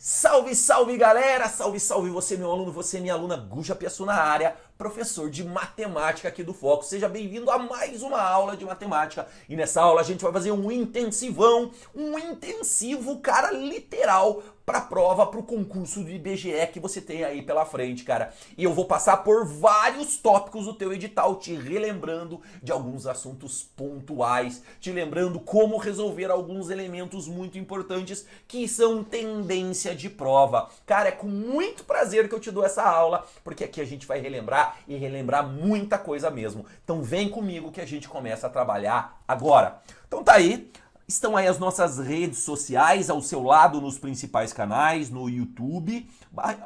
Salve, salve galera! Salve, salve você meu aluno, você minha aluna, Guja Piaçu na área, professor de matemática aqui do Foco. Seja bem-vindo a mais uma aula de matemática. E nessa aula a gente vai fazer um intensivão, um intensivo, cara, literal, para prova, para o concurso do IBGE que você tem aí pela frente, cara. E eu vou passar por vários tópicos do teu edital, te relembrando de alguns assuntos pontuais, te lembrando como resolver alguns elementos muito importantes que são tendência de prova. Cara, é com muito prazer que eu te dou essa aula, porque aqui a gente vai relembrar e relembrar muita coisa mesmo. Então vem comigo que a gente começa a trabalhar agora. Então tá aí. Estão aí as nossas redes sociais ao seu lado nos principais canais, no YouTube,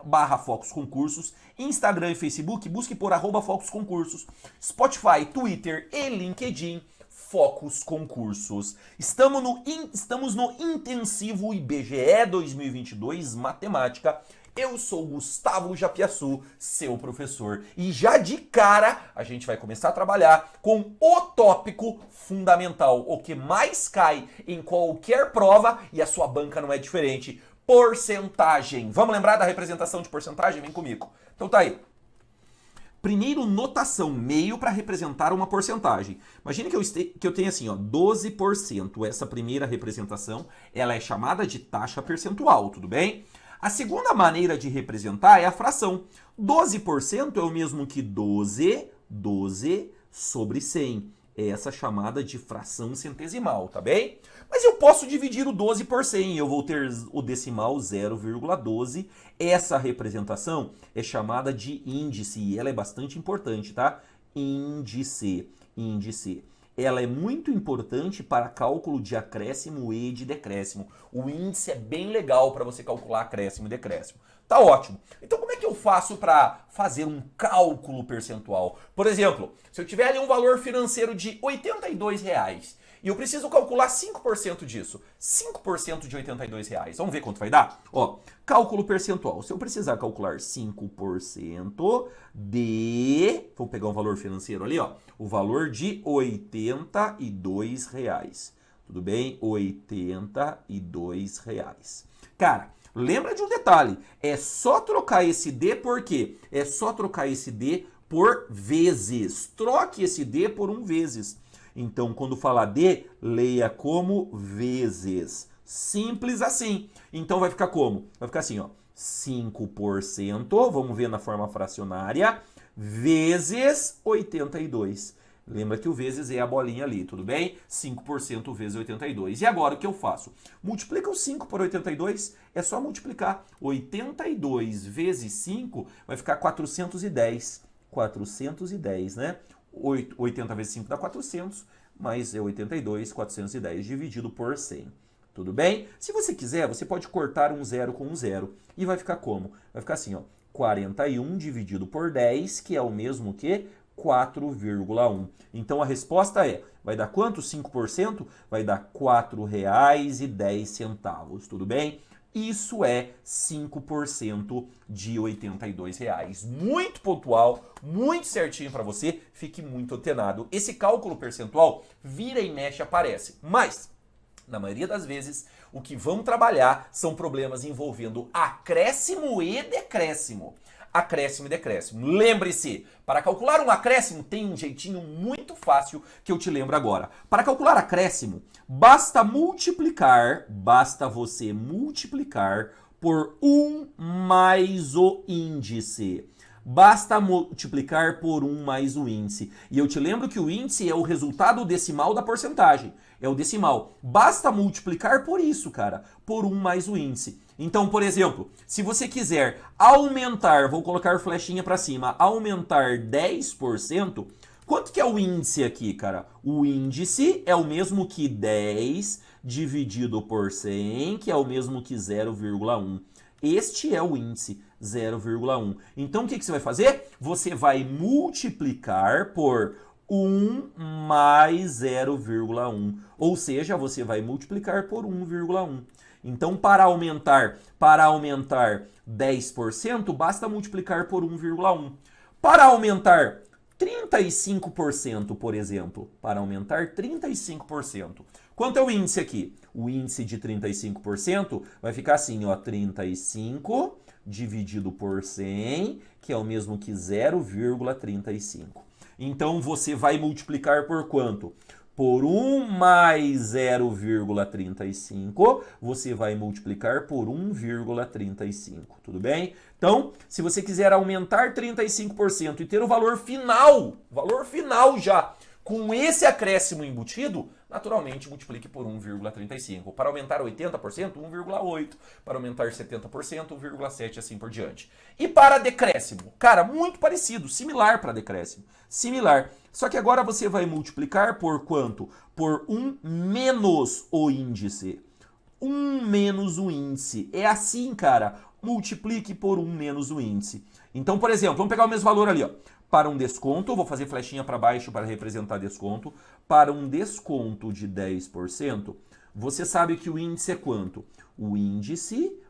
barra Focus Concursos, Instagram e Facebook, busque por @Focus Concursos, Spotify, Twitter e LinkedIn, Focus Concursos. Estamos no intensivo IBGE 2022 Matemática. Eu sou Gustavo Japiaçu, seu professor. E já de cara, a gente vai começar a trabalhar com o tópico fundamental, o que mais cai em qualquer prova, e a sua banca não é diferente, porcentagem. Vamos lembrar da representação de porcentagem? Vem comigo. Então tá aí. Primeiro, notação, meio para representar uma porcentagem. Imagine que eu tenho assim, ó, 12%. Essa primeira representação, ela é chamada de taxa percentual, tudo bem? A segunda maneira de representar é a fração. 12% é o mesmo que 12 sobre 100. É essa chamada de fração centesimal, tá bem? Mas eu posso dividir o 12 por 100, eu vou ter o decimal 0,12. Essa representação é chamada de índice e ela é bastante importante, tá? Índice. Ela é muito importante para cálculo de acréscimo e de decréscimo. O índice é bem legal para você calcular acréscimo e decréscimo. Tá ótimo. Então como é que eu faço para fazer um cálculo percentual? Por exemplo, se eu tiver ali um valor financeiro de R$ 82 e eu preciso calcular 5% disso. 5% de R$ 82. Vamos ver quanto vai dar? Ó, cálculo percentual. Se eu precisar calcular 5% de... Vou pegar um valor financeiro ali, ó. O valor de R$ 82. Tudo bem? R$ 82. Cara, lembra de um detalhe. É só trocar esse D por quê? É só trocar esse D por vezes. Troque esse D por um vezes. Então, quando falar D, leia como vezes. Simples assim. Então, vai ficar como? Vai ficar assim, ó. 5%, vamos ver na forma fracionária, vezes 82. Lembra que o vezes é a bolinha ali, tudo bem? 5% vezes 82. E agora o que eu faço? Multiplica o 5 por 82, é só multiplicar. 82 vezes 5 vai ficar 410. 410, né? 80 vezes 5 dá 400, mais 82, 410 dividido por 100. Tudo bem? Se você quiser, você pode cortar um zero com um zero. E vai ficar como? Vai ficar assim, ó. 41 dividido por 10, que é o mesmo que 4,1. Então a resposta é, vai dar quanto? 5%? Vai dar R$ 4,10. Tudo bem? Isso é 5% de R$ 82. Muito pontual, muito certinho para você, fique muito antenado. Esse cálculo percentual vira e mexe aparece, mas na maioria das vezes o que vamos trabalhar são problemas envolvendo acréscimo e decréscimo. Acréscimo e decréscimo. Lembre-se, para calcular um acréscimo tem um jeitinho muito fácil que eu te lembro agora. Para calcular acréscimo, basta você multiplicar por 1 mais o índice. Basta multiplicar por 1 mais o índice. E eu te lembro que o índice é o resultado decimal da porcentagem. É o decimal. Basta multiplicar por isso, cara. Por 1 mais o índice. Então, por exemplo, se você quiser aumentar, vou colocar flechinha para cima, aumentar 10%, quanto que é o índice aqui, cara? O índice é o mesmo que 10 dividido por 100, que é o mesmo que 0,1. Este é o índice, 0,1. Então, o que você vai fazer? Você vai multiplicar por 1 mais 0,1. Ou seja, você vai multiplicar por 1,1. Então, para aumentar 10%, basta multiplicar por 1,1. Para aumentar 35%, por exemplo, para aumentar 35%, Quanto é o índice aqui? O índice de 35% vai ficar assim, ó, 35 dividido por 100, que é o mesmo que 0,35. Então, você vai multiplicar por quanto? Por 1 mais 0,35, você vai multiplicar por 1,35, tudo bem? Então, se você quiser aumentar 35% e ter o valor final já, com esse acréscimo embutido, naturalmente multiplique por 1,35. Para aumentar 80%, 1,8. Para aumentar 70%, 1,7 e assim por diante. E para decréscimo? Cara, muito parecido, similar para decréscimo. Similar. Só que agora você vai multiplicar por quanto? Por 1 menos o índice. 1 menos o índice. É assim, cara. Multiplique por 1 menos o índice. Então, por exemplo, vamos pegar o mesmo valor ali, ó. Para um desconto, vou fazer flechinha para baixo para representar desconto. Para um desconto de 10%, você sabe que o índice é quanto? O índice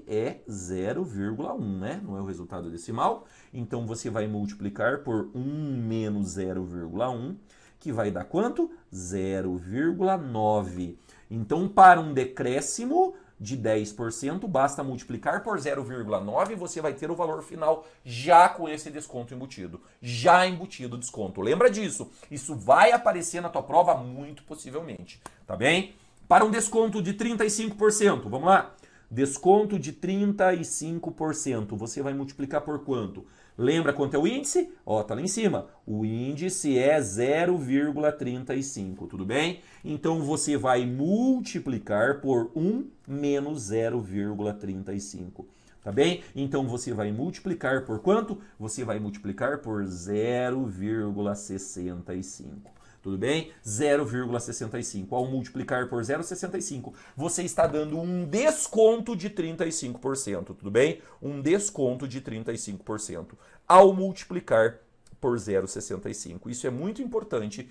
é 0,1, né? Não é o resultado decimal. Então, você vai multiplicar por 1 menos 0,1, que vai dar quanto? 0,9. Então, para um decréscimo de 10%, basta multiplicar por 0,9 e você vai ter o valor final já com esse desconto embutido. Já embutido o desconto. Lembra disso? Isso vai aparecer na tua prova muito possivelmente, tá bem? Para um desconto de 35%, vamos lá? Desconto de 35%, você vai multiplicar por quanto? Lembra quanto é o índice? Ó, tá lá em cima. O índice é 0,35, tudo bem? Então, você vai multiplicar por 1 menos 0,35, tá bem? Então, você vai multiplicar por quanto? Você vai multiplicar por 0,65. Tudo bem? 0,65. Ao multiplicar por 0,65, você está dando um desconto de 35%, tudo bem? Um desconto de 35% ao multiplicar por 0,65. Isso é muito importante,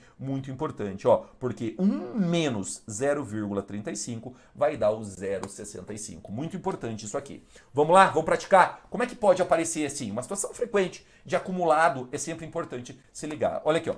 ó, porque 1 menos 0,35 vai dar o 0,65. Muito importante isso aqui. Vamos lá? Vamos praticar? Como é que pode aparecer assim? Uma situação frequente de acumulado é sempre importante se ligar. Olha aqui, ó.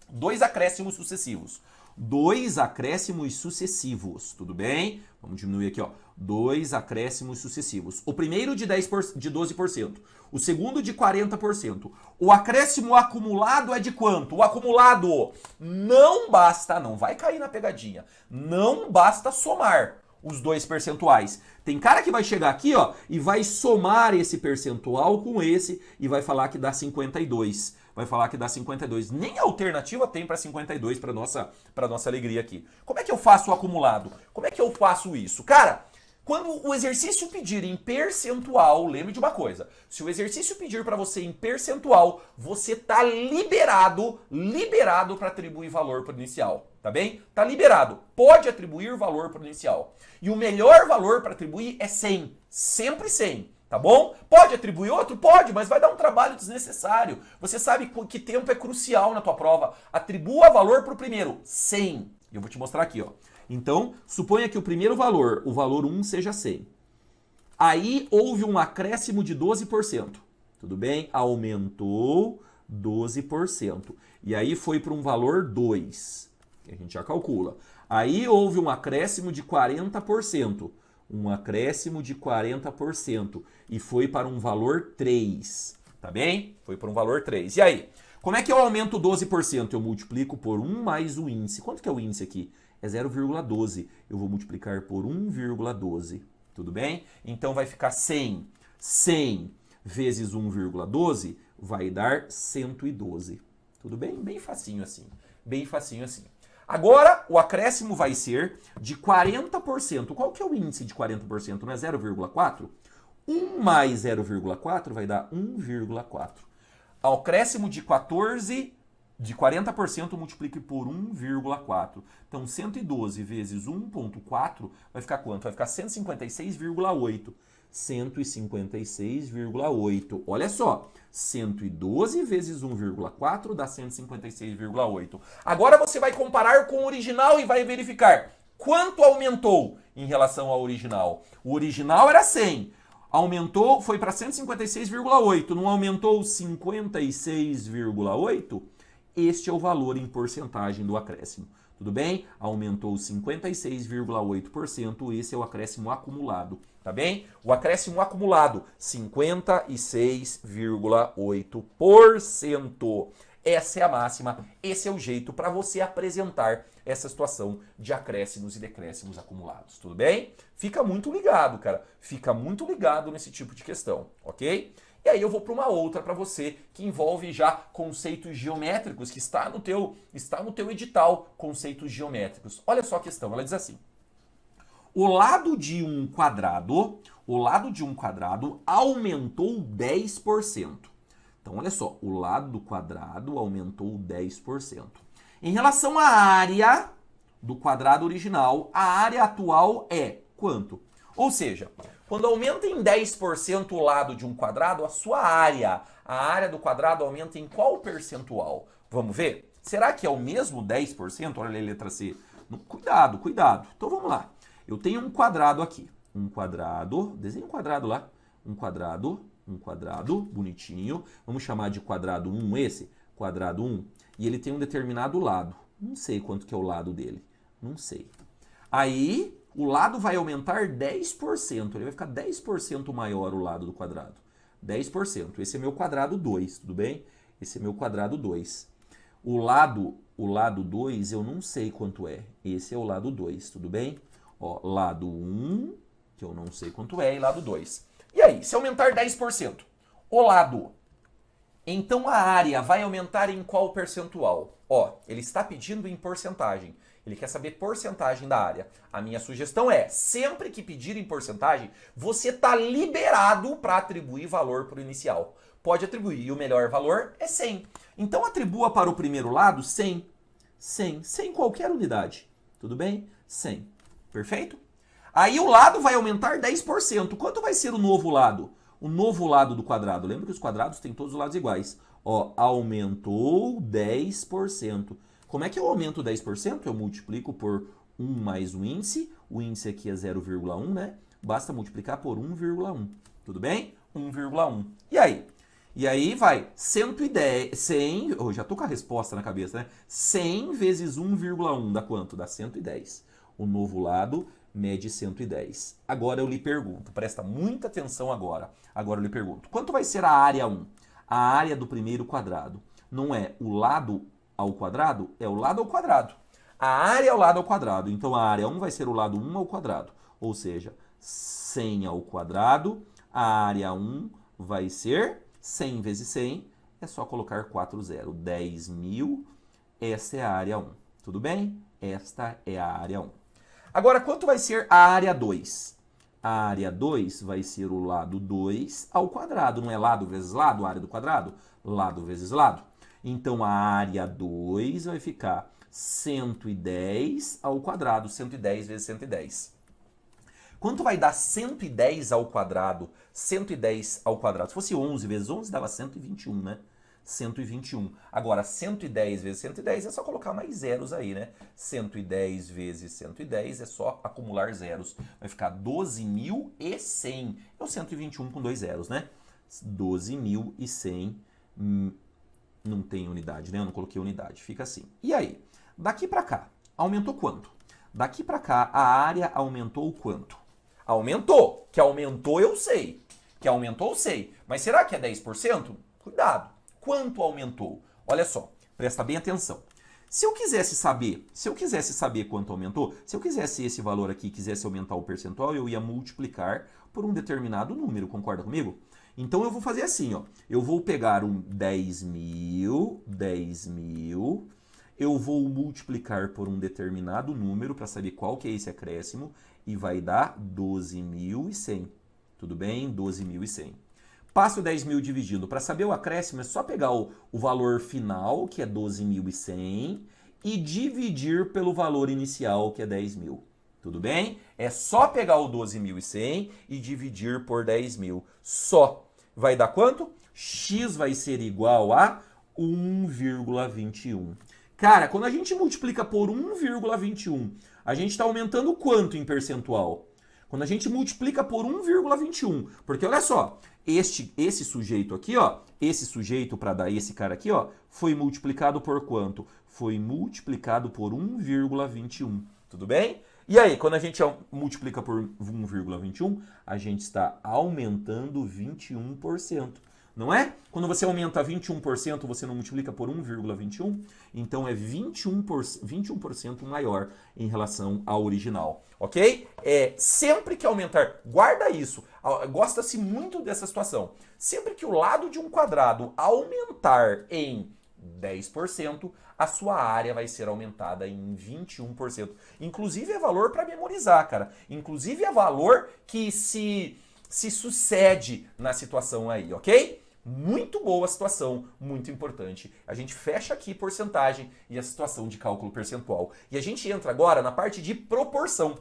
2 acréscimos sucessivos. 2 acréscimos sucessivos, tudo bem? Vamos diminuir aqui, ó. 2 acréscimos sucessivos. O primeiro de 12%, o segundo de 40%. O acréscimo acumulado é de quanto? O acumulado não basta, não vai cair na pegadinha, não basta somar os 2 percentuais. Tem cara que vai chegar aqui, ó, e vai somar esse percentual com esse e vai falar que dá 52. Vai falar que dá 52. Nem alternativa tem para 52 para nossa alegria aqui. Como é que eu faço o acumulado? Como é que eu faço isso? Cara, quando o exercício pedir em percentual, lembre de uma coisa. Se o exercício pedir para você em percentual, você tá liberado para atribuir valor para o inicial, tá bem? Tá liberado. Pode atribuir valor para o inicial. E o melhor valor para atribuir é 100. Sempre 100. Tá bom? Pode atribuir outro? Pode, mas vai dar um trabalho desnecessário. Você sabe que tempo é crucial na tua prova. Atribua valor para o primeiro, 100. Eu vou te mostrar aqui, ó. Então, suponha que o primeiro valor, o valor 1, seja 100. Aí houve um acréscimo de 12%. Tudo bem? Aumentou 12%. E aí foi para um valor 2, que a gente já calcula. Aí houve um acréscimo de 40%. Um acréscimo de 40% e foi para um valor 3, tá bem? Foi para um valor 3. E aí, como é que eu aumento 12%? Eu multiplico por 1 mais o índice. Quanto que é o índice aqui? É 0,12. Eu vou multiplicar por 1,12, tudo bem? Então vai ficar 100. 100 vezes 1,12 vai dar 112. Tudo bem? Bem facinho assim. Bem facinho assim. Agora, o acréscimo vai ser de 40%. Qual que é o índice de 40%? Não é 0,4? 1 mais 0,4 vai dar 1,4. Ao acréscimo de 40% multiplique por 1,4. Então, 112 vezes 1,4 vai ficar quanto? Vai ficar 156,8. 156,8. Olha só, 112 vezes 1,4 dá 156,8. Agora você vai comparar com o original e vai verificar quanto aumentou em relação ao original. O original era 100. Aumentou, foi para 156,8. Não aumentou 56,8? Este é o valor em porcentagem do acréscimo. Tudo bem? Aumentou 56,8%, esse é o acréscimo acumulado, tá bem? O acréscimo acumulado, 56,8%. Essa é a máxima, esse é o jeito para você apresentar essa situação de acréscimos e decréscimos acumulados, tudo bem? Fica muito ligado, cara, fica muito ligado nesse tipo de questão, ok? E aí eu vou para uma outra para você que envolve já conceitos geométricos, que está no teu edital, conceitos geométricos. Olha só a questão, ela diz assim: o lado de um quadrado aumentou 10%. Então, olha só, o lado do quadrado aumentou 10%. Em relação à área do quadrado original, a área atual é quanto? Ou seja, quando aumenta em 10% o lado de um quadrado, a área do quadrado aumenta em qual percentual? Vamos ver? Será que é o mesmo 10%? Olha a letra C. Cuidado, cuidado. Então, vamos lá. Eu tenho um quadrado aqui. Um quadrado, desenha um quadrado lá. Um quadrado, bonitinho. Vamos chamar de quadrado 1 esse, quadrado 1. E ele tem um determinado lado. Não sei quanto que é o lado dele. Não sei. Aí, o lado vai aumentar 10%. Ele vai ficar 10% maior o lado do quadrado. 10%. Esse é meu quadrado 2, tudo bem? Esse é meu quadrado 2. O lado 2 eu não sei quanto é. Esse é o lado 2, tudo bem? Ó, lado 1, que eu não sei quanto é, e lado 2. E aí, se aumentar 10%, o lado, então a área vai aumentar em qual percentual? Ó, ele está pedindo em porcentagem. Ele quer saber porcentagem da área. A minha sugestão é, sempre que pedir em porcentagem, você está liberado para atribuir valor para o inicial. Pode atribuir, e o melhor valor é 100. Então atribua para o primeiro lado 100. 100, sem qualquer unidade. Tudo bem? 100. Perfeito? Aí o lado vai aumentar 10%. Quanto vai ser o novo lado? O novo lado do quadrado. Lembra que os quadrados têm todos os lados iguais. Ó, aumentou 10%. Como é que eu aumento 10%? Eu multiplico por 1 mais o índice. O índice aqui é 0,1, né? Basta multiplicar por 1,1. Tudo bem? 1,1. E aí? E aí vai 110, 100, eu já tô com a resposta na cabeça, né? 100 vezes 1,1 dá quanto? Dá 110. O novo lado mede 110. Agora eu lhe pergunto, presta muita atenção agora. Agora eu lhe pergunto, quanto vai ser a área 1? A área do primeiro quadrado. Não é o lado ao quadrado? É o lado ao quadrado. A área é o lado ao quadrado. Então a área 1 vai ser o lado 1 ao quadrado. Ou seja, 100 ao quadrado. A área 1 vai ser 100 vezes 100. É só colocar 4 zero. 10.000. Essa é a área 1. Tudo bem? Esta é a área 1. Agora, quanto vai ser a área 2? A área 2 vai ser o lado 2 ao quadrado. Não é lado vezes lado, a área do quadrado? Lado vezes lado. Então, a área 2 vai ficar 110 ao quadrado. 110 vezes 110. Quanto vai dar 110 ao quadrado? 110 ao quadrado. Se fosse 11 vezes 11, dava 121, né? 121. Agora, 110 vezes 110 é só colocar mais zeros aí, né? 110 vezes 110 é só acumular zeros. Vai ficar 12.100. É o 121 com 2 zeros, né? 12.100. Não tem unidade, né? Eu não coloquei unidade. Fica assim. E aí? Daqui para cá, aumentou quanto? Daqui para cá, a área aumentou quanto? Aumentou. Que aumentou, eu sei. Que aumentou, eu sei. Mas será que é 10%? Cuidado. Quanto aumentou? Olha só, presta bem atenção. Se eu quisesse saber quanto aumentou, se eu quisesse esse valor aqui, quisesse aumentar o percentual, eu ia multiplicar por um determinado número, concorda comigo? Então eu vou fazer assim, ó. Eu vou pegar um 10.000, eu vou multiplicar por um determinado número para saber qual que é esse acréscimo e vai dar 12.100. Tudo bem? 12.100. Passo 10.000 dividindo. Para saber o acréscimo, é só pegar o valor final, que é 12.100, e dividir pelo valor inicial, que é 10.000. Tudo bem? É só pegar o 12.100 e dividir por 10.000. Só. Vai dar quanto? X vai ser igual a 1,21. Cara, quando a gente multiplica por 1,21, a gente está aumentando quanto em percentual? Quando a gente multiplica por 1,21, porque olha só, esse sujeito aqui, ó, esse sujeito para dar esse cara aqui, ó, foi multiplicado por quanto? Foi multiplicado por 1,21, tudo bem? E aí, quando a gente multiplica por 1,21, a gente está aumentando 21%. Não é? Quando você aumenta 21%, você não multiplica por 1,21? Então é 21% maior em relação ao original, ok? Sempre que aumentar, guarda isso, gosta-se muito dessa situação. Sempre que o lado de um quadrado aumentar em 10%, a sua área vai ser aumentada em 21%. Inclusive é valor para memorizar, cara. Inclusive é valor que se sucede na situação aí, ok? Muito boa a situação, muito importante. A gente fecha aqui porcentagem e a situação de cálculo percentual. E a gente entra agora na parte de proporção.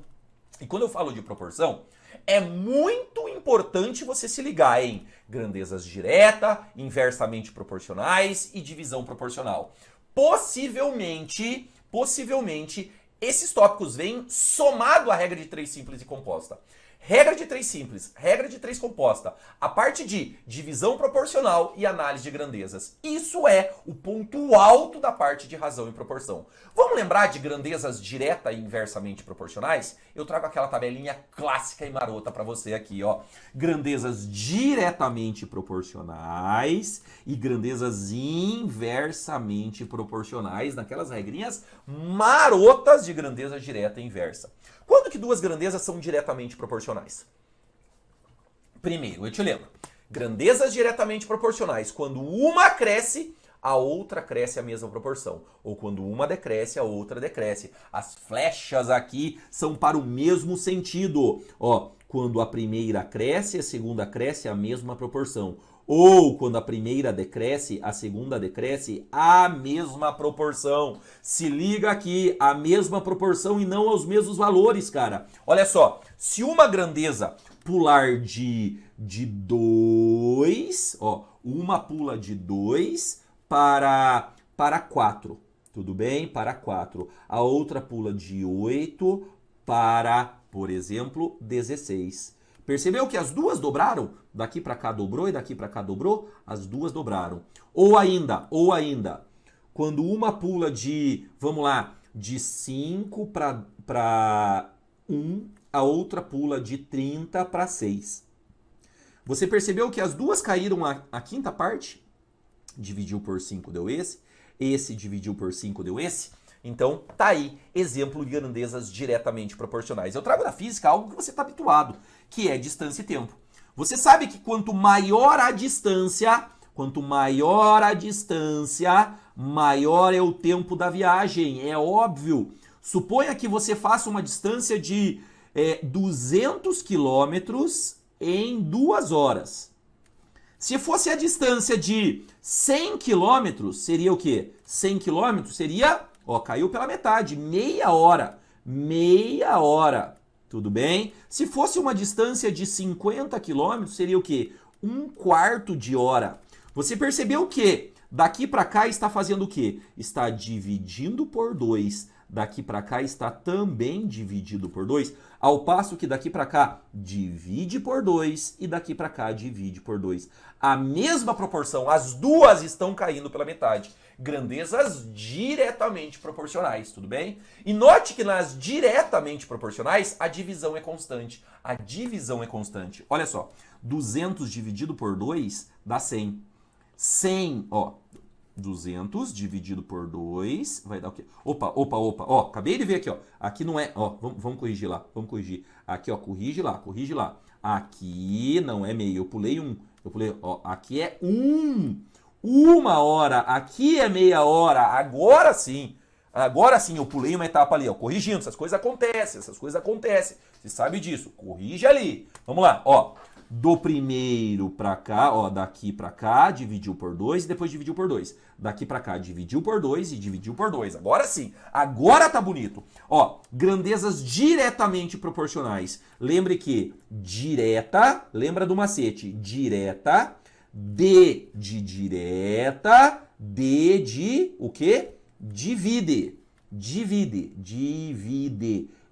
E quando eu falo de proporção, é muito importante você se ligar em grandezas direta, inversamente proporcionais e divisão proporcional. Possivelmente, esses tópicos vêm somado à regra de 3 simples e composta. Regra de 3 simples, regra de 3 composta, a parte de divisão proporcional e análise de grandezas. Isso é o ponto alto da parte de razão e proporção. Vamos lembrar de grandezas direta e inversamente proporcionais? Eu trago aquela tabelinha clássica e marota para você aqui, ó. Grandezas diretamente proporcionais e grandezas inversamente proporcionais, naquelas regrinhas marotas de grandeza direta e inversa. Quando que duas grandezas são diretamente proporcionais? Primeiro, eu te lembro. Grandezas diretamente proporcionais. Quando uma cresce, a outra cresce a mesma proporção. Ou quando uma decresce, a outra decresce. As flechas aqui são para o mesmo sentido. Ó, quando a primeira cresce, a segunda cresce a mesma proporção. Ou quando a primeira decresce, a segunda decresce a mesma proporção. Se liga aqui, a mesma proporção e não aos mesmos valores, cara. Olha só, se uma grandeza pular de 2, ó, uma pula de 2 para 4, tudo bem? Para 4. A outra pula de 8 para, por exemplo, 16. Percebeu que as duas dobraram? Daqui para cá dobrou e daqui para cá dobrou? As duas dobraram. Ou ainda, quando uma pula de, vamos lá, de 5 para 1, a outra pula de 30 para 6. Você percebeu que as duas caíram a quinta parte? Dividiu por 5 deu esse dividiu por 5 deu esse. Então, tá aí, exemplo de grandezas diretamente proporcionais. Eu trago da física algo que você está habituado, que é distância e tempo. Você sabe que quanto maior a distância, maior é o tempo da viagem, é óbvio. Suponha que você faça uma distância de 200 quilômetros em 2 horas. Se fosse a distância de 100 quilômetros, seria o quê? 100 quilômetros seria... Ó, caiu pela metade, meia hora, tudo bem? Se fosse uma distância de 50 quilômetros, seria o quê? 1/4 de hora. Você percebeu que daqui para cá está fazendo o quê? Está dividindo por 2. Daqui para cá está também dividido por 2, ao passo que daqui para cá divide por 2 e daqui para cá divide por 2. A mesma proporção, as duas estão caindo pela metade. Grandezas diretamente proporcionais, tudo bem? E note que nas diretamente proporcionais, a divisão é constante. Olha só, 200 dividido por 2 dá 100. 100, ó, 200 dividido por 2 vai dar o quê? Opa, ó, acabei de ver aqui, ó. Aqui não é, ó, vamos corrigir lá, Aqui, ó, corrige lá. Aqui não é meio, eu pulei, ó, aqui é 1 hora, aqui é meia hora, agora sim, eu pulei uma etapa ali, ó, corrigindo, essas coisas acontecem, você sabe disso, corrige ali. Vamos lá, ó, do primeiro pra cá, ó, daqui pra cá, dividiu por 2 e depois dividiu por 2. Daqui pra cá, dividiu por 2 e dividiu por 2. Agora sim, agora tá bonito. Ó, grandezas diretamente proporcionais. Lembre que direta, lembra do macete, direta, D de direta, D de o quê? Divide.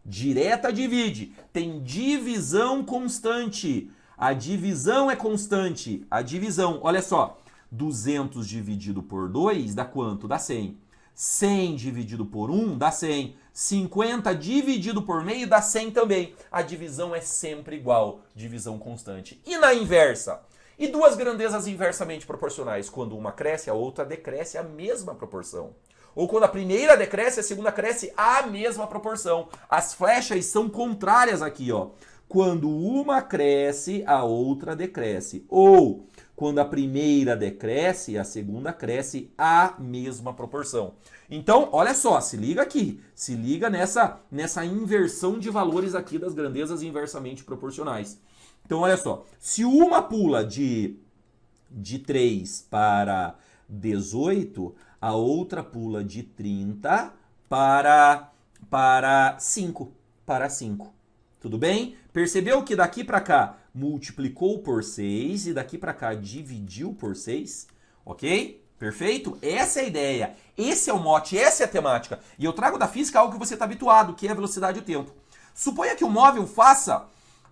Direta divide. Tem divisão constante. A divisão é constante. A divisão, olha só. 200 dividido por 2 dá quanto? Dá 100. 100 dividido por 1 dá 100. 50 dividido por meio dá 100 também. A divisão é sempre igual. Divisão constante. E na inversa? E duas grandezas inversamente proporcionais. Quando uma cresce, a outra decresce a mesma proporção. Ou quando a primeira decresce, a segunda cresce a mesma proporção. As flechas são contrárias aqui, ó. Quando uma cresce, a outra decresce. Ou quando a primeira decresce, a segunda cresce a mesma proporção. Então, olha só, se liga aqui. Se liga nessa inversão de valores aqui das grandezas inversamente proporcionais. Então, olha só. Se uma pula de 3 para 18, a outra pula de 30 para 5. Para 5. Tudo bem? Percebeu que daqui para cá multiplicou por 6 e daqui para cá dividiu por 6? Ok? Perfeito? Essa é a ideia. Esse é o mote, essa é a temática. E eu trago da física algo que você está habituado, que é a velocidade e o tempo. Suponha que o móvel faça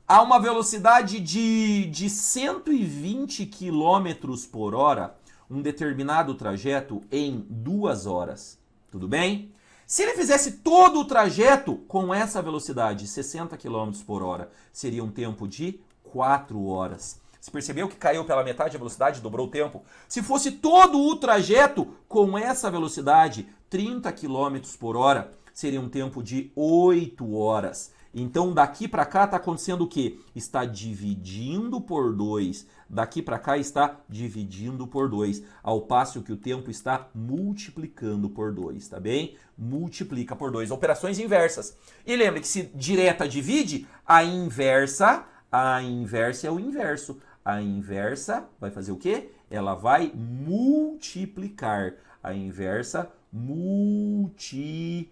a uma velocidade de 120 km por hora um determinado trajeto em 2 horas. Tudo bem? Se ele fizesse todo o trajeto com essa velocidade, 60 km por hora, seria um tempo de 4 horas. Você percebeu que caiu pela metade a velocidade, dobrou o tempo? Se fosse todo o trajeto com essa velocidade, 30 km por hora, seria um tempo de 8 horas. Então, daqui para cá está acontecendo o quê? Está dividindo por 2. Daqui para cá está dividindo por 2. Ao passo que o tempo está multiplicando por 2, tá bem? Multiplica por 2. Operações inversas. E lembre que se direta divide, a inversa é o inverso. A inversa vai fazer o quê? Ela vai multiplicar. A inversa multiplica.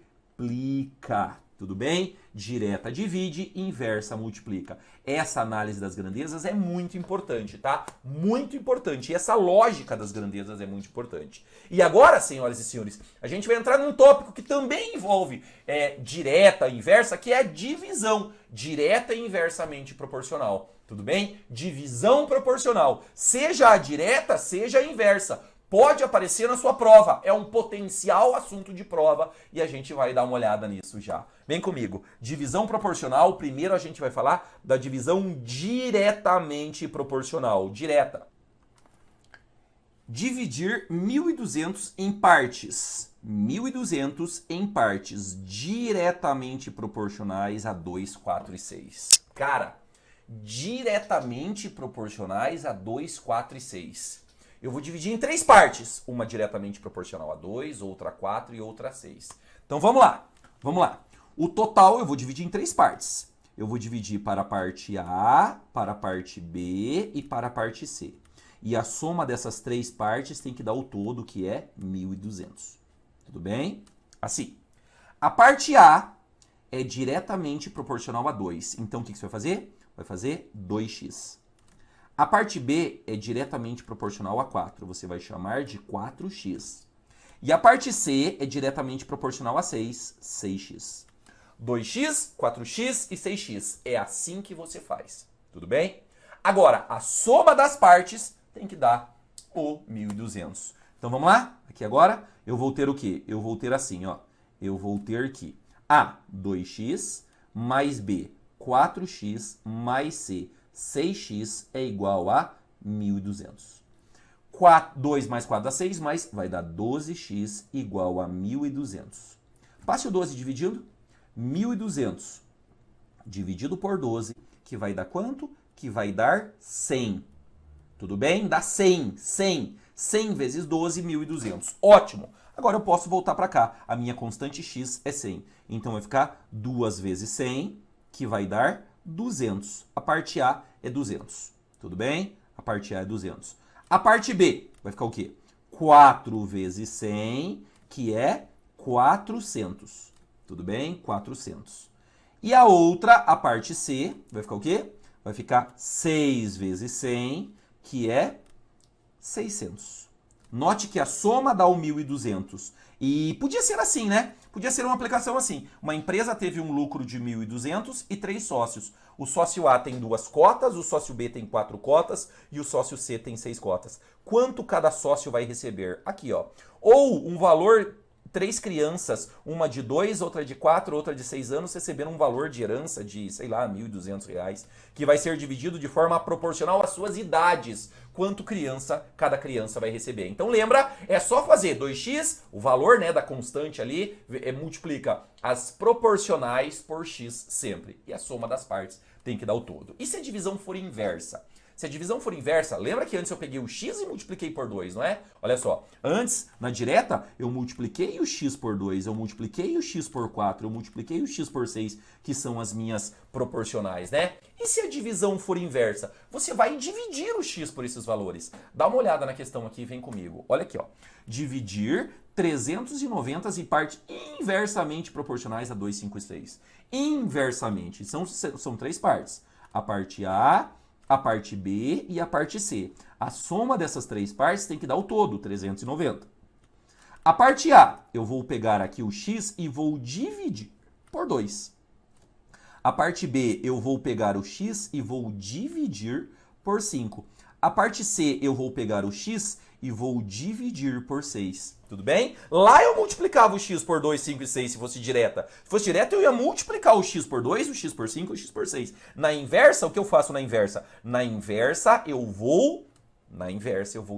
Tudo bem? Direta divide, inversa multiplica. Essa análise das grandezas é muito importante, tá? Muito importante. E essa lógica das grandezas é muito importante. E agora, senhoras e senhores, a gente vai entrar num tópico que também envolve direta e inversa, que é a divisão. Direta e inversamente proporcional. Tudo bem? Divisão proporcional. Seja a direta, seja a inversa. Pode aparecer na sua prova, é um potencial assunto de prova e a gente vai dar uma olhada nisso já. Vem comigo. Divisão proporcional, primeiro a gente vai falar da divisão diretamente proporcional. Direta. Dividir 1.200 em partes. 1.200 em partes diretamente proporcionais a 2, 4 e 6. Cara, diretamente proporcionais a 2, 4 e 6. Eu vou dividir em 3 partes. Uma diretamente proporcional a 2, outra a 4 e outra a 6. Então vamos lá. Vamos lá. O total eu vou dividir em 3 partes. Eu vou dividir para a parte A, para a parte B e para a parte C. E a soma dessas 3 partes tem que dar o todo, que é 1.200. Tudo bem? Assim. A parte A é diretamente proporcional a 2. Então o que você vai fazer? Vai fazer 2x. A parte B é diretamente proporcional a 4. Você vai chamar de 4x. E a parte C é diretamente proporcional a 6. 6x. 2x, 4x e 6x. É assim que você faz. Tudo bem? Agora, a soma das partes tem que dar o 1.200. Então vamos lá? Aqui agora eu vou ter o quê? Eu vou ter assim, ó. Eu vou ter aqui A, 2x, mais B, 4x, mais C, 6x é igual a 1.200. 2 mais 4 dá 6, mas vai dar 12x igual a 1.200. Passe o 12 dividindo. 1.200 dividido por 12, que vai dar quanto? Que vai dar 100. Tudo bem? Dá 100. 100. 100 vezes 12, 1.200. Ótimo. Agora eu posso voltar para cá. A minha constante x é 100. Então vai ficar 2 vezes 100, que vai dar 200. A parte A é 200. Tudo bem? A parte A é 200. A parte B vai ficar o quê? 4 vezes 100, que é 400. Tudo bem? 400. E a outra, a parte C, vai ficar o quê? Vai ficar 6 vezes 100, que é 600. Note que a soma dá o 1.200. E podia ser assim, né? Podia ser uma aplicação assim. Uma empresa teve um lucro de 1.200 e 3 sócios. O sócio A tem 2 cotas, o sócio B tem 4 cotas e o sócio C tem 6 cotas. Quanto cada sócio vai receber? Aqui, ó. Ou um valor... 3 crianças, uma de 2, outra de 4, outra de 6 anos, receberam um valor de herança de, sei lá, R$ 1.200, que vai ser dividido de forma proporcional às suas idades. Quanto cada criança vai receber. Então lembra, é só fazer 2x, o valor, né, da constante ali, multiplica as proporcionais por x sempre. E a soma das partes tem que dar o todo. E se a divisão for inversa? Se a divisão for inversa, lembra que antes eu peguei o x e multipliquei por 2, não é? Olha só, antes, na direta, eu multipliquei o x por 2, eu multipliquei o x por 4, eu multipliquei o x por 6, que são as minhas proporcionais, né? E se a divisão for inversa? Você vai dividir o x por esses valores. Dá uma olhada na questão aqui, vem comigo. Olha aqui, ó. Dividir 390 em partes inversamente proporcionais a 2, 5 e 6. Inversamente. São 3 partes. A parte A parte B e a parte C. A soma dessas 3 partes tem que dar o todo, 390. A parte A, eu vou pegar aqui o x e vou dividir por 2. A parte B, eu vou pegar o x e vou dividir por 5. A parte C, eu vou pegar o x e vou dividir por 6. Tudo bem? Lá eu multiplicava o x por 2, 5 e 6 se fosse direta. Se fosse direta, eu ia multiplicar o x por 2, o x por 5 e o x por 6. Na inversa, o que eu faço na inversa? Na inversa, eu vou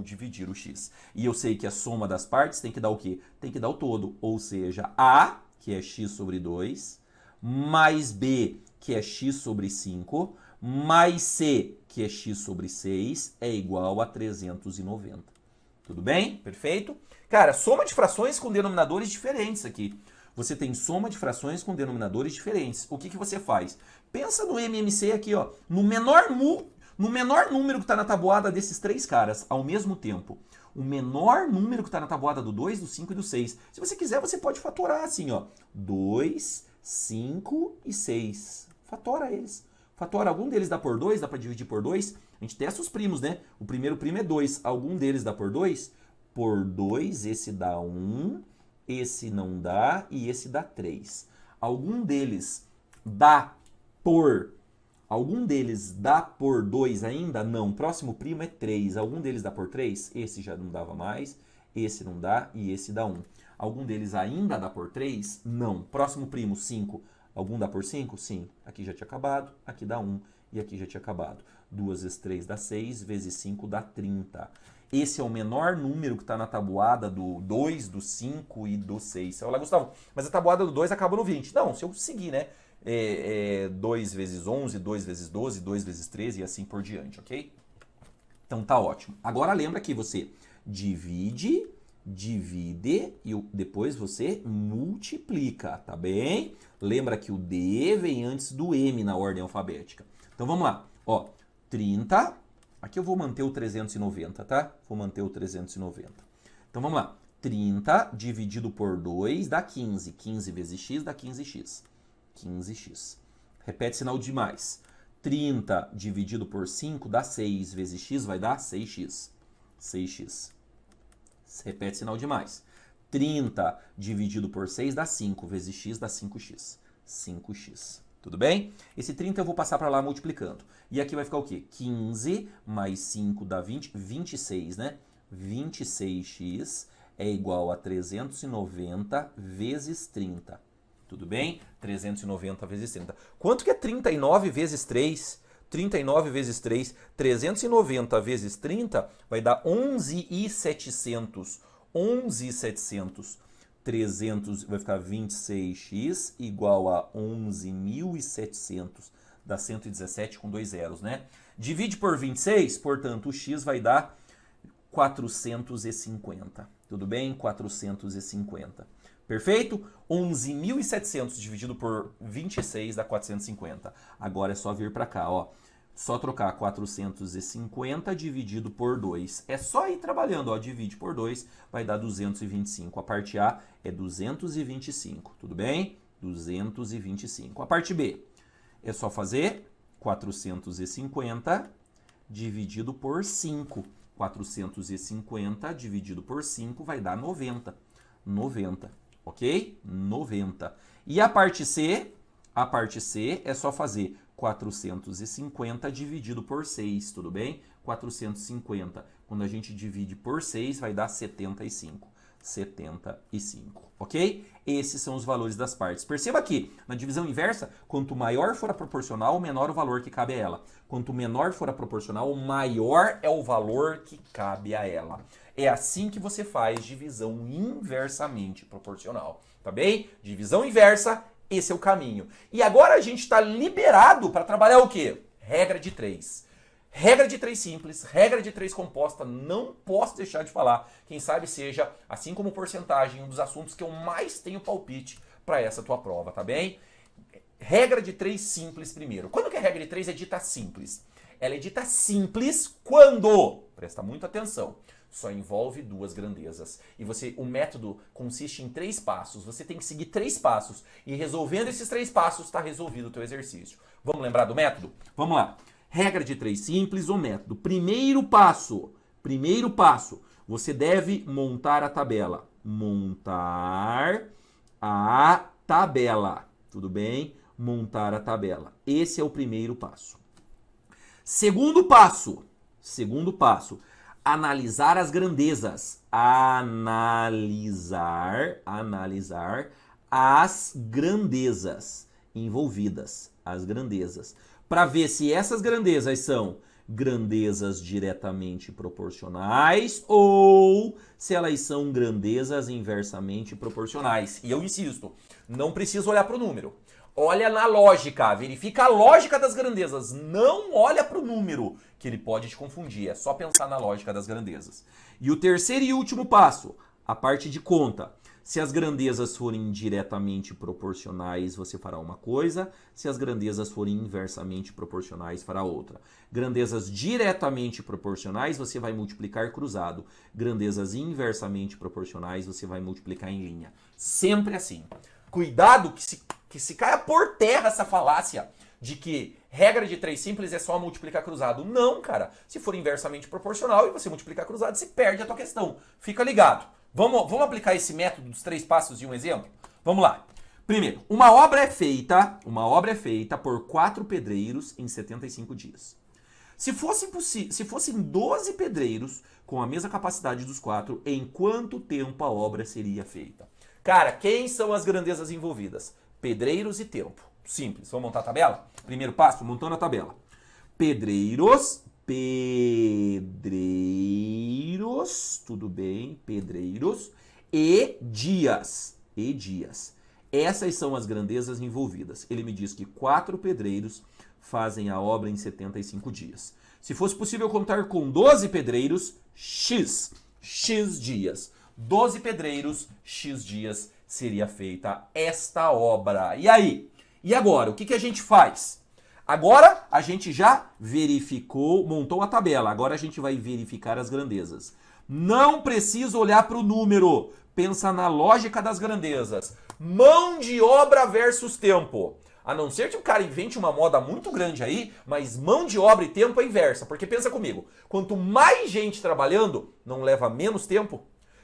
dividir o x. E eu sei que a soma das partes tem que dar o quê? Tem que dar o todo. Ou seja, A, que é x sobre 2, mais B, que é x sobre 5, mais C, que é x sobre 6, é igual a 390. Tudo bem? Perfeito? Cara, soma de frações com denominadores diferentes aqui. Você tem soma de frações com denominadores diferentes. O que você faz? Pensa no MMC aqui, ó, no menor número que está na tabuada desses 3 caras, ao mesmo tempo. O menor número que está na tabuada do 2, do 5 e do 6. Se você quiser, você pode fatorar assim, ó. 2, 5 e 6. Fatora eles. Fatora, algum deles dá por 2, dá para dividir por 2. A gente testa os primos, né? O primeiro primo é 2. Algum deles dá por 2? Por 2, esse dá 1, esse não dá e esse dá 3. Algum deles dá por 2 ainda? Não. Próximo primo é 3. Algum deles dá por 3? Esse já não dava mais, esse não dá e esse dá 1. Algum deles ainda dá por 3? Não. Próximo primo, 5. Algum dá por 5? Sim. Aqui já tinha acabado, aqui dá 1 e aqui já tinha acabado. 2 vezes 3 dá 6, vezes 5 dá 30. Esse é o menor número que está na tabuada do 2, do 5 e do 6. Você fala, Gustavo, mas a tabuada do 2 acaba no 20. Não, se eu seguir, né? 2 vezes 11, 2 vezes 12, 2 vezes 13 e assim por diante, ok? Então tá ótimo. Agora lembra que você divide e depois você multiplica, tá bem? Lembra que o D vem antes do M na ordem alfabética. Então vamos lá. Ó, 30... Aqui eu vou manter o 390, tá? Vou manter o 390. Então vamos lá. 30 dividido por 2 dá 15. 15 vezes x dá 15x. 15x. Repete sinal de mais. 30 dividido por 5 dá 6. Vezes x vai dar 6x. 6x. Repete sinal de mais. 30 dividido por 6 dá 5. Vezes x dá 5x. 5x. Tudo bem? Esse 30 eu vou passar para lá multiplicando. E aqui vai ficar o quê? 15 mais 5 dá 20, 26, né? 26x é igual a 390 vezes 30. Tudo bem? 390 vezes 30. Quanto que é 39 vezes 3? 39 vezes 3, 390 vezes 30 vai dar 11.700. 11.700. 300 vai ficar 26x igual a 11.700. Dá 117 com 2 zeros, né? Divide por 26, portanto, o x vai dar 450. Tudo bem? 450. Perfeito? 11.700 dividido por 26 dá 450. Agora é só vir para cá, ó. Só trocar 450 dividido por 2. É só ir trabalhando, ó. Divide por 2, vai dar 225. A parte A é 225, tudo bem? 225. A parte B é só fazer 450 dividido por 5. 450 dividido por 5 vai dar 90. 90, ok? 90. E a parte C? A parte C é só fazer 450 dividido por 6, tudo bem? 450, quando a gente divide por 6, vai dar 75. 75, ok? Esses são os valores das partes. Perceba que, na divisão inversa, quanto maior for a proporcional, menor o valor que cabe a ela. Quanto menor for a proporcional, maior é o valor que cabe a ela. É assim que você faz divisão inversamente proporcional, tá bem? Divisão inversa, esse é o caminho. E agora a gente está liberado para trabalhar o quê? Regra de 3. Regra de 3 simples, regra de 3 composta, não posso deixar de falar. Quem sabe seja, assim como porcentagem, um dos assuntos que eu mais tenho palpite para essa tua prova, tá bem? Regra de 3 simples primeiro. Quando que a regra de 3 é dita simples? Ela é dita simples quando, presta muita atenção, só envolve duas grandezas. E o método consiste em 3 passos. Você tem que seguir 3 passos. E resolvendo esses 3 passos, está resolvido o teu exercício. Vamos lembrar do método? Vamos lá. Regra de 3 simples, o método. Primeiro passo, você deve montar a tabela. Montar a tabela, tudo bem? Montar a tabela. Esse é o primeiro passo. Segundo passo, analisar as grandezas. Analisar as grandezas envolvidas, as grandezas. Para ver se essas grandezas são grandezas diretamente proporcionais ou se elas são grandezas inversamente proporcionais. E eu insisto, não precisa olhar para o número. Olha na lógica, verifica a lógica das grandezas. Não olha para o número, que ele pode te confundir. É só pensar na lógica das grandezas. E o terceiro e último passo, a parte de conta. Se as grandezas forem diretamente proporcionais, você fará uma coisa. Se as grandezas forem inversamente proporcionais, fará outra. Grandezas diretamente proporcionais, você vai multiplicar cruzado. Grandezas inversamente proporcionais, você vai multiplicar em linha. Sempre assim. Cuidado que se caia por terra essa falácia de que regra de 3 simples é só multiplicar cruzado. Não, cara. Se for inversamente proporcional e você multiplicar cruzado, você perde a tua questão. Fica ligado. Vamos aplicar esse método dos 3 passos e um exemplo? Vamos lá. Primeiro, uma obra é feita por 4 pedreiros em 75 dias. Se fossem 12 pedreiros com a mesma capacidade dos 4, em quanto tempo a obra seria feita? Cara, quem são as grandezas envolvidas? Pedreiros e tempo. Simples. Vamos montar a tabela? Primeiro passo, montando a tabela. Pedreiros, tudo bem, pedreiros, e dias. Essas são as grandezas envolvidas. Ele me diz que 4 pedreiros fazem a obra em 75 dias. Se fosse possível contar com 12 pedreiros, x dias. 12 pedreiros, x dias seria feita esta obra. E aí? E agora? O que a gente faz? Agora a gente já verificou, montou a tabela. Agora a gente vai verificar as grandezas. Não precisa olhar para o número. Pensa na lógica das grandezas. Mão de obra versus tempo. A não ser que o cara invente uma moda muito grande aí, mas mão de obra e tempo é inversa. Porque pensa comigo, quanto mais gente trabalhando, não leva menos tempo?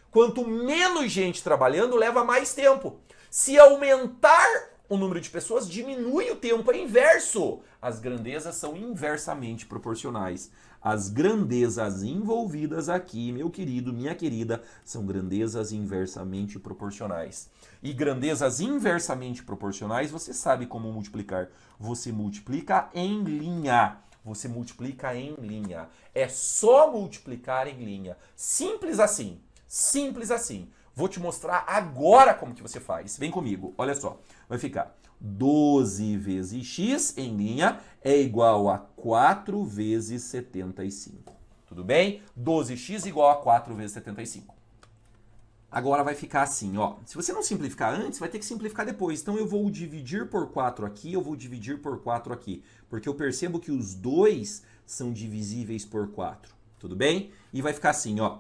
Quanto menos gente trabalhando, leva mais tempo. Se aumentar o número de pessoas, diminui o tempo, é inverso. As grandezas são inversamente proporcionais. As grandezas envolvidas aqui, meu querido, minha querida, são grandezas inversamente proporcionais. E grandezas inversamente proporcionais, você sabe como multiplicar. Você multiplica em linha. Você multiplica em linha. É só multiplicar em linha. Simples assim. Simples assim. Vou te mostrar agora como que você faz. Vem comigo, olha só. Vai ficar 12 vezes x em linha é igual a 4 vezes 75. Tudo bem? 12x igual a 4 vezes 75. Agora vai ficar assim, ó. Se você não simplificar antes, vai ter que simplificar depois. Então eu vou dividir por 4 aqui, eu vou dividir por 4 aqui. Porque eu percebo que os dois são divisíveis por 4. Tudo bem? E vai ficar assim, ó.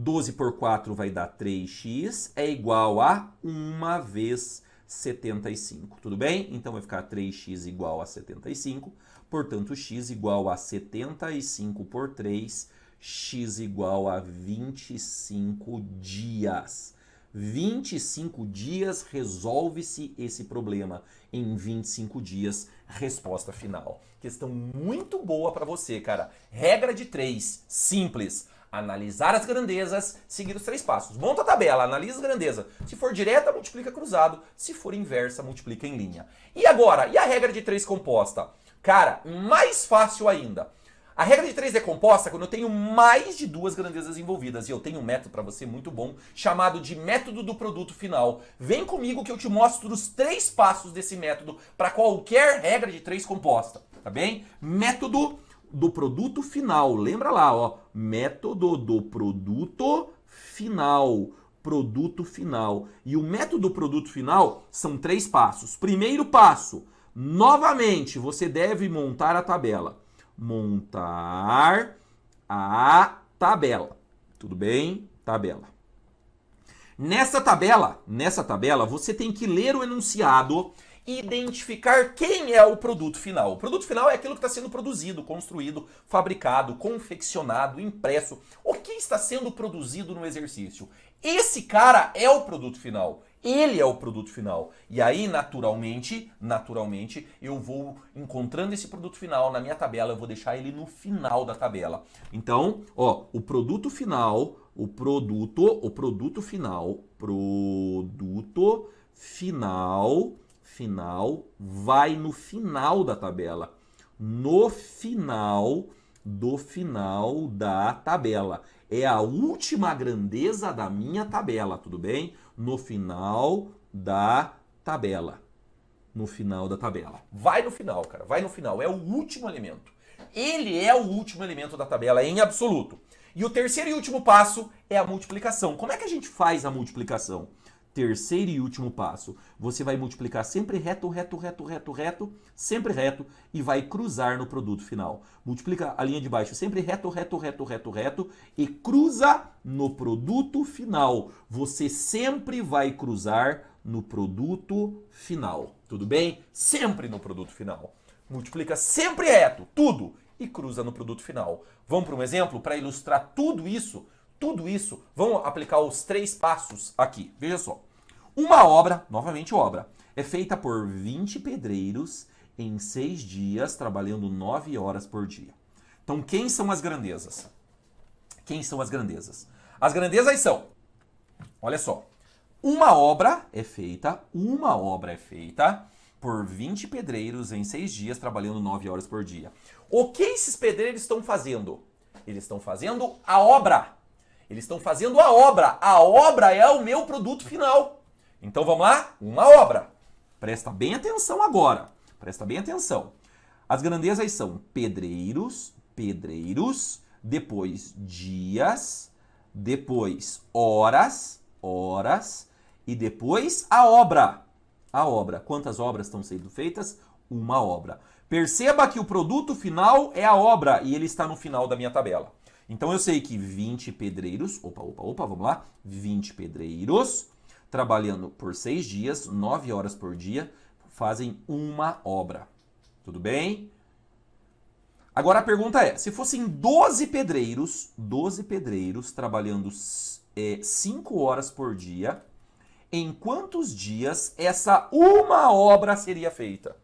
12 por 4 vai dar 3x, é igual a 1 vezes 75, tudo bem? Então vai ficar 3x igual a 75, portanto x igual a 75 por 3, x igual a 25 dias. 25 dias resolve-se esse problema. Em 25 dias, resposta final. Questão muito boa para você, cara. Regra de 3, simples. Analisar as grandezas, seguir os 3 passos. Monta a tabela, analisa as grandezas. Se for direta, multiplica cruzado. Se for inversa, multiplica em linha. E agora? E a regra de 3 composta? Cara, mais fácil ainda. A regra de 3 é composta quando eu tenho mais de 2 grandezas envolvidas. E eu tenho um método para você muito bom, chamado de método do produto final. Vem comigo que eu te mostro os 3 passos desse método para qualquer regra de 3 composta, tá bem? Método do produto final. Lembra lá, ó. Método do produto final. Produto final. E o método do produto final são 3 passos. Primeiro passo, novamente, você deve montar a tabela. Montar a tabela. Tudo bem? Tabela. Nessa tabela, você tem que ler o enunciado e identificar quem é o produto final. O produto final é aquilo que está sendo produzido, construído, fabricado, confeccionado, impresso. O que está sendo produzido no exercício? Esse cara é o produto final. Ele é o produto final. E aí, naturalmente, eu vou encontrando esse produto final na minha tabela, eu vou deixar ele no final da tabela. Então, ó, o produto final vai no final da tabela. No final da tabela. É a última grandeza da minha tabela, tudo bem? No final da tabela. No final da tabela. Vai no final, cara. Vai no final. É o último elemento. Ele é o último elemento da tabela em absoluto. E o terceiro e último passo é a multiplicação. Como é que a gente faz a multiplicação? Terceiro e último passo. Você vai multiplicar sempre reto, sempre reto e vai cruzar no produto final. Multiplica a linha de baixo sempre reto e cruza no produto final. Você sempre vai cruzar no produto final. Tudo bem? Sempre no produto final. Multiplica sempre reto, tudo, e cruza no produto final. Vamos para um exemplo para ilustrar tudo isso? Vamos aplicar os 3 passos aqui. Veja só. Uma obra, novamente obra, é feita por 20 pedreiros em 6 dias, trabalhando 9 horas por dia. Então, quem são as grandezas? As grandezas são, olha só, uma obra é feita por 20 pedreiros em 6 dias, trabalhando 9 horas por dia. O que esses pedreiros estão fazendo? Eles estão fazendo a obra. A obra é o meu produto final. Então vamos lá? Uma obra. Presta bem atenção agora. As grandezas são pedreiros, depois dias, depois horas e depois a obra. Quantas obras estão sendo feitas? Uma obra. Perceba que o produto final é a obra e ele está no final da minha tabela. Então eu sei que 20 pedreiros, vamos lá, 20 pedreiros, trabalhando por 6 dias, 9 horas por dia, fazem uma obra. Tudo bem? Agora a pergunta é, se fossem 12 pedreiros trabalhando 5 horas por dia, em quantos dias essa uma obra seria feita?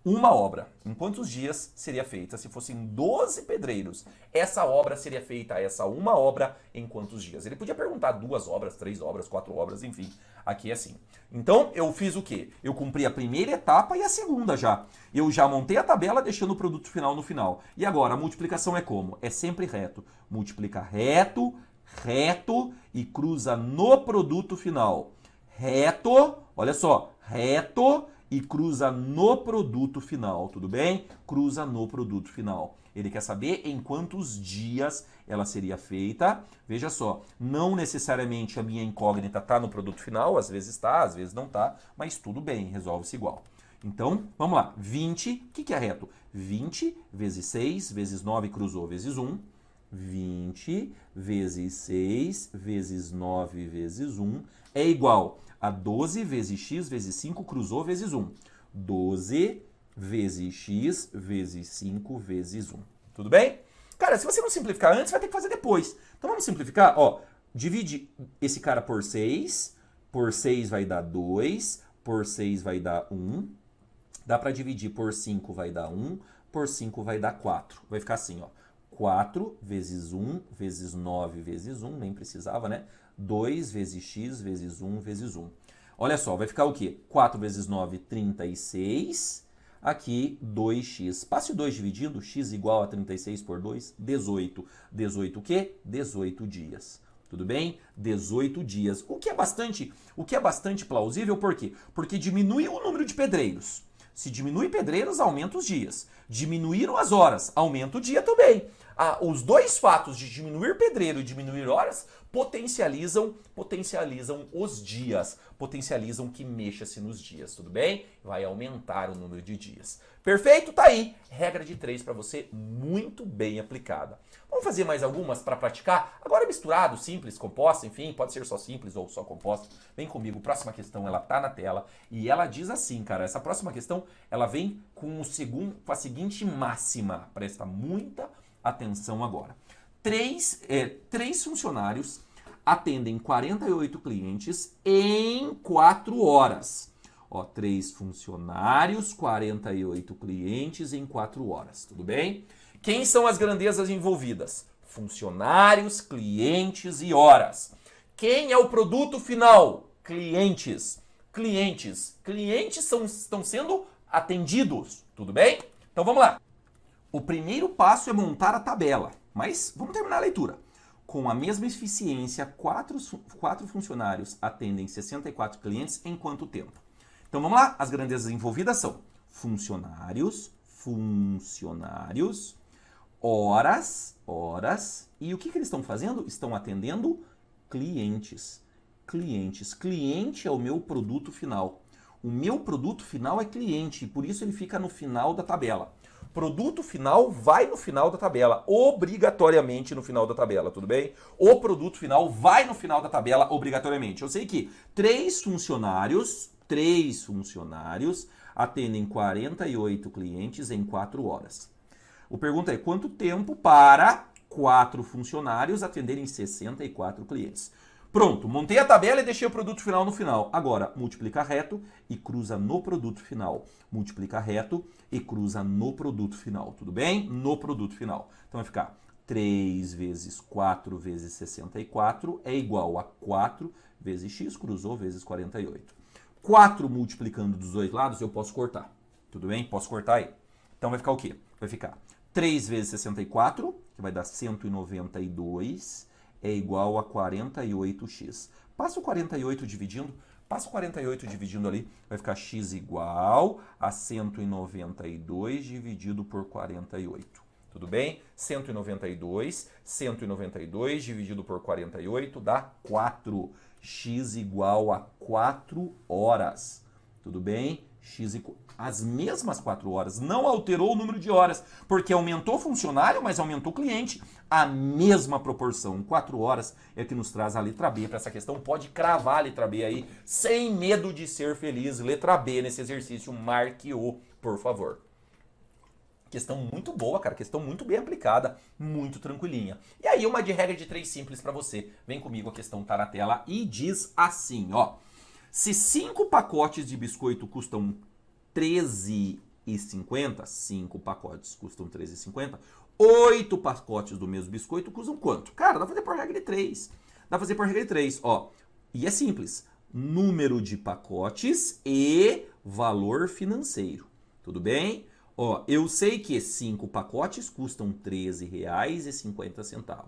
Uma obra. Em quantos dias seria feita? Se fossem 12 pedreiros, essa obra seria feita, essa uma obra, em quantos dias? Ele podia perguntar 2 obras, 3 obras, 4 obras, enfim. Aqui é assim. Então, eu fiz o quê? Eu cumpri a primeira etapa e a segunda já. Eu já montei a tabela deixando o produto final no final. E agora, a multiplicação é como? É sempre reto. Multiplica reto e cruza no produto final. Reto, olha só, reto e cruza no produto final, tudo bem? Cruza no produto final. Ele quer saber em quantos dias ela seria feita. Veja só, não necessariamente a minha incógnita está no produto final, às vezes está, às vezes não está, mas tudo bem, resolve-se igual. Então, vamos lá, 20, o que é reto? 20 vezes 6 vezes 9 cruzou vezes 1. 20 vezes 6 vezes 9 vezes 1 é igual a 12 vezes x vezes 5 cruzou vezes 1. 12 vezes x vezes 5 vezes 1. Tudo bem? Cara, se você não simplificar antes, vai ter que fazer depois. Então vamos simplificar, ó. Divide esse cara por 6 vai dar 2, por 6 vai dar 1. Dá para dividir por 5 vai dar 1, por 5 vai dar 4. Vai ficar assim, ó. 4 vezes 1 vezes 9 vezes 1, nem precisava, né? 2 vezes x vezes 1 vezes 1. Olha só, vai ficar o quê? 4 vezes 9, 36. Aqui, 2x. Passe o 2 dividindo, x igual a 36 por 2, 18. 18 o quê? 18 dias. Tudo bem? 18 dias. O que é bastante plausível, por quê? Porque diminui o número de pedreiros. Se diminui pedreiros, aumenta os dias. Diminuíram as horas, aumenta o dia também. Os dois fatos de diminuir pedreiro e diminuir horas potencializam os dias, potencializam que mexa-se nos dias, tudo bem? Vai aumentar o número de dias. Perfeito? Tá aí. Regra de 3 para você, muito bem aplicada. Vamos fazer mais algumas para praticar? Agora misturado, simples, composta, enfim, pode ser só simples ou só composta. Vem comigo, próxima questão, ela tá na tela e ela diz assim, cara, essa próxima questão, ela vem com a seguinte máxima. Presta muita atenção agora. Três funcionários atendem 48 clientes em 4 horas. Ó, 3 funcionários, 48 clientes em 4 horas, tudo bem? Quem são as grandezas envolvidas? Funcionários, clientes e horas. Quem é o produto final? Clientes. Clientes estão sendo atendidos, tudo bem? Então vamos lá. O primeiro passo é montar a tabela, mas vamos terminar a leitura. Com a mesma eficiência, 4 funcionários atendem 64 clientes em quanto tempo? Então vamos lá, as grandezas envolvidas são funcionários, horas, e o que eles estão fazendo? Estão atendendo clientes. Cliente é o meu produto final. O meu produto final é cliente, e por isso ele fica no final da tabela. Produto final vai no final da tabela, obrigatoriamente no final da tabela, tudo bem? O produto final vai no final da tabela, obrigatoriamente. Eu sei que 3 funcionários atendem 48 clientes em 4 horas. A pergunta é, quanto tempo para 4 funcionários atenderem 64 clientes? Pronto, montei a tabela e deixei o produto final no final. Agora, multiplica reto e cruza no produto final. Multiplica reto e cruza no produto final, tudo bem? No produto final. Então vai ficar 3 vezes 4 vezes 64 é igual a 4 vezes x, cruzou, vezes 48. 4 multiplicando dos dois lados eu posso cortar, tudo bem? Posso cortar aí. Então vai ficar o quê? Vai ficar 3 vezes 64, que vai dar 192, é igual a 48x. Passa o 48 dividindo ali, vai ficar x igual a 192 dividido por 48. Tudo bem? 192 dividido por 48 dá 4. X igual a 4 horas. Tudo bem? As mesmas 4 horas. Não alterou o número de horas, porque aumentou o funcionário, mas aumentou o cliente. A mesma proporção. 4 horas é que nos traz a letra B para essa questão. Pode cravar a letra B aí, sem medo de ser feliz. Letra B nesse exercício. Marque-o, por favor. Questão muito boa, cara. Questão muito bem aplicada, muito tranquilinha. E aí uma de regra de 3 simples para você. Vem comigo, a questão tá na tela e diz assim, ó. Se 5 pacotes de biscoito custam R$13,50, 5 pacotes custam R$13,50, 8 pacotes do mesmo biscoito custam quanto? Cara, dá pra fazer por regra de 3. Dá pra fazer por regra de 3, ó. E é simples. Número de pacotes e valor financeiro. Tudo bem? Ó, eu sei que 5 pacotes custam R$13,50.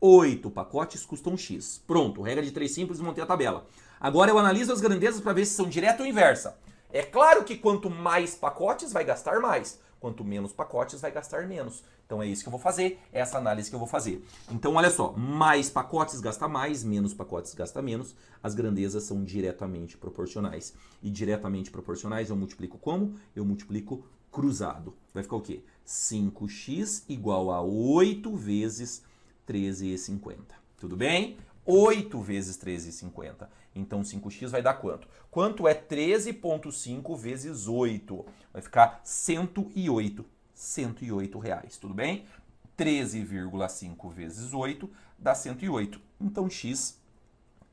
8 pacotes custam X. Pronto, regra de 3 simples, montei a tabela. Agora eu analiso as grandezas para ver se são direta ou inversa. É claro que quanto mais pacotes, vai gastar mais. Quanto menos pacotes, vai gastar menos. Então é isso que eu vou fazer, é essa análise que eu vou fazer. Então olha só, mais pacotes gasta mais, menos pacotes gasta menos. As grandezas são diretamente proporcionais. E diretamente proporcionais eu multiplico como? Eu multiplico cruzado. Vai ficar o quê? 5x igual a 8 vezes R$13,50. Tudo bem? 8 vezes R$13,50. Então 5x vai dar quanto? Quanto é 13,5 vezes 8? Vai ficar 108. R$108, tudo bem? 13,5 vezes 8 dá 108. Então, x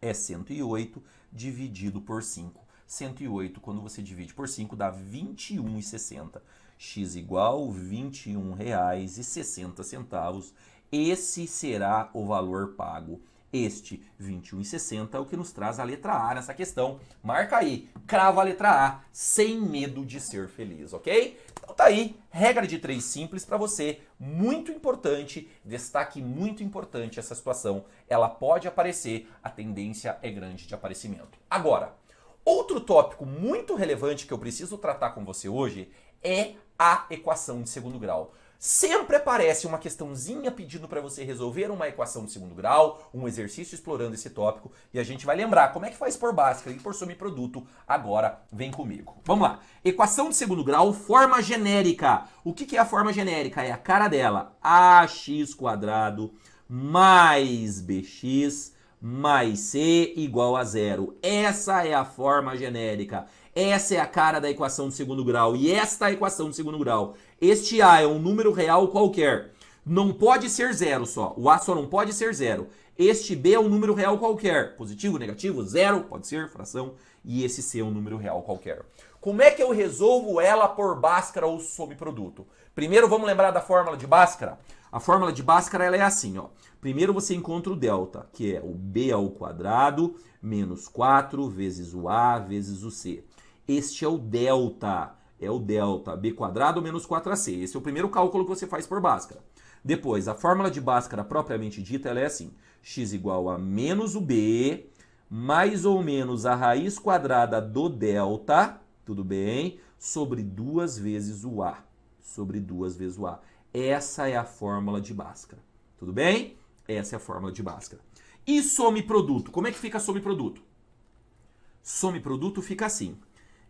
é 108 dividido por 5. 108, quando você divide por 5, dá R$ 21,60. X igual R$ 21,60. Esse será o valor pago. Este R$ 21,60 é o que nos traz a letra A nessa questão. Marca aí, crava a letra A, sem medo de ser feliz, ok? Então tá aí, regra de 3 simples para você, muito importante, destaque muito importante essa situação. Ela pode aparecer, a tendência é grande de aparecimento. Agora, outro tópico muito relevante que eu preciso tratar com você hoje é a equação de segundo grau. Sempre aparece uma questãozinha pedindo para você resolver uma equação de segundo grau, um exercício explorando esse tópico, e a gente vai lembrar como é que faz por Bhaskara e por subproduto. Agora, vem comigo. Vamos lá. Equação de segundo grau, forma genérica. O que é a forma genérica? É a cara dela. ax² mais bx mais c igual a 0. Essa é a forma genérica. Essa é a cara da equação de segundo grau. E esta é a equação de segundo grau. Este A é um número real qualquer. Não pode ser zero só. O A só não pode ser zero. Este B é um número real qualquer. Positivo, negativo, zero, pode ser, fração. E esse C é um número real qualquer. Como é que eu resolvo ela por Bhaskara ou subproduto? Primeiro vamos lembrar da fórmula de Bhaskara. A fórmula de Bhaskara ela é assim, ó. Primeiro você encontra o delta, que é o B² menos 4 vezes o A vezes o C. Este é o delta, B² menos 4AC. Esse é o primeiro cálculo que você faz por Bhaskara. Depois, a fórmula de Bhaskara propriamente dita, ela é assim. X igual a menos o B, mais ou menos a raiz quadrada do delta, tudo bem? Sobre 2 vezes o A. Sobre 2 vezes o A. Essa é a fórmula de Bhaskara. Tudo bem? Essa é a fórmula de Bhaskara. E some-produto? Como é que fica some-produto? Some-produto fica assim.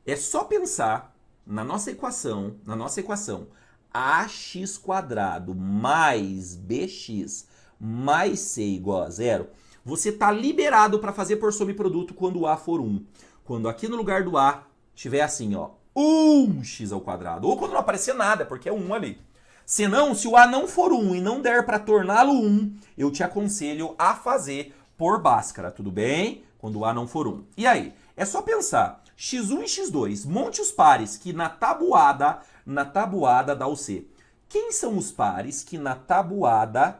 É só pensar na nossa equação, ax² mais bx mais c igual a 0, você está liberado para fazer por subproduto quando o A for 1. Quando aqui no lugar do A tiver assim, ó, 1x², ou quando não aparecer nada, porque é 1 ali. Senão, se o A não for 1 e não der para torná-lo 1, eu te aconselho a fazer por Bhaskara, tudo bem? Quando o A não for 1. E aí? É só pensar, x1 e x2, monte os pares que na tabuada dá o C. Quem são os pares que na tabuada,